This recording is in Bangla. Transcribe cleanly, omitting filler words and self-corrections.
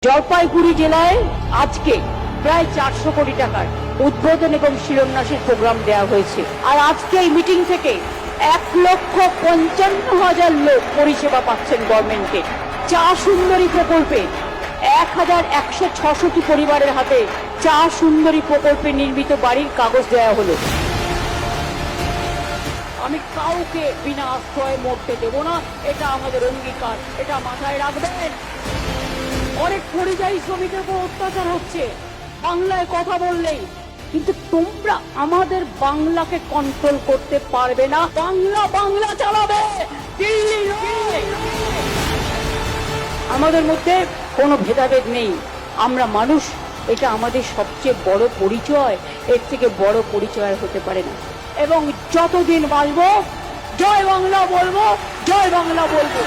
জলপাইগুড়ি জেলায় আজকে প্রায় 400 কোটি টাকার উদ্বোধন এবং শিলান্যাসের প্রোগ্রাম দেওয়া হয়েছে। আর আজকে এই মিটিং থেকে 1,55,000 লোক পরিষেবা পাচ্ছেন গভর্নমেন্টে। চা সুন্দরী প্রকল্পে 1,166টি পরিবারের হাতে চা সুন্দরী প্রকল্পে নির্মিত বাড়ির কাগজ দেওয়া হলো। আমি কাউকে বিনা আশ্রয়ে মরতে দেব না, এটা আমাদের অঙ্গীকার, এটা মাথায় রাখবেন। অনেক পরিযায়ী শ্রমিকের উপর অত্যাচার হচ্ছে বাংলায় কথা বললেই, কিন্তু তোমরা আমাদের বাংলাকে কন্ট্রোল করতে পারবে না। বাংলা বাংলা চালাবে, দিল্লি নয়। আমাদের মধ্যে কোনো ভেদাভেদ নেই, আমরা মানুষ, এটা আমাদের সবচেয়ে বড় পরিচয়। এর থেকে বড় পরিচয় হতে পারে না। এবং যতদিন বাঁচবো জয় বাংলা বলবো, জয় বাংলা বলবো।